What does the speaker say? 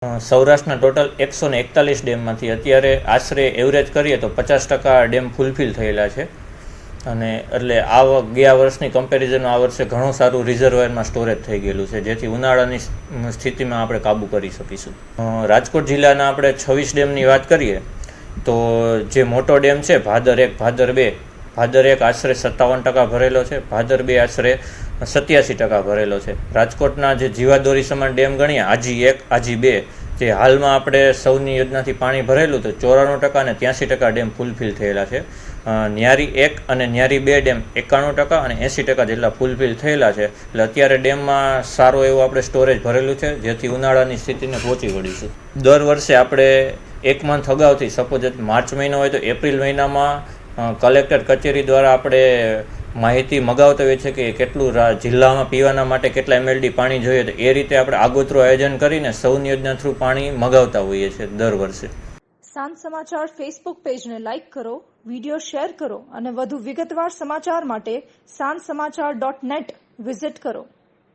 સૌરાષ્ટ્રના ટોટલ 141 ડેમમાંથી અત્યારે આશરે એવરેજ કરીએ તો 50% ડેમ ફૂલફિલ થયેલા છે અને એટલે ગયા વર્ષની કમ્પેરિઝનમાં આ વર્ષે ઘણું સારું રિઝર્વાયરમાં સ્ટોરેજ થઈ ગયેલું છે, જેથી ઉનાળાની સ્થિતિમાં આપણે કાબૂ કરી શકીશું. રાજકોટ જિલ્લાના આપણે 26 ડેમની વાત કરીએ તો જે મોટો ડેમ છે ભાદર 1, ભાદર 2, ભાદર 1 આશરે 57% ભરેલો છે, ભાદર 2 આશરે 87% ભરેલો છે. રાજકોટના જે જીવાદોરી સમાન ડેમ ગણીએ, આજી 1, આજી 2, જે હાલમાં આપણે સૌની યોજનાથી પાણી ભરેલું તો 94% અને 83% ડેમ ફૂલફિલ થયેલા છે. ન્યારી 1 અને ન્યારી 2 ડેમ 91% અને 80% જેટલા ફૂલફિલ થયેલા છે. એટલે અત્યારે ડેમમાં સારો એવું આપણે સ્ટોરેજ ભરેલું છે, જેથી ઉનાળાની સ્થિતિને પહોંચી વળીશું. દર વર્ષે આપણે 1 મંથ અગાઉથી, સપોઝ માર્ચ મહિનો હોય તો એપ્રિલ મહિનામાં કલેક્ટર કચેરી દ્વારા આપણે માહિતી મગાવતા હોય છે કે કેટલું જિલ્લામાં પીવાના માટે કેટલા MLD પાણી જોઈએ, તો એ રીતે આપણે આગોતરું આયોજન કરીને સૌની યોજના થ્રુ પાણી મગાવતા હોઈએ છીએ દર વર્ષે. સાંજ સમાચાર ફેસબુક પેજને લાઇક કરો, વિડીયો શેર કરો અને વધુ વિગતવાર સમાચાર માટે sanssamachar.net વિઝિટ કરો.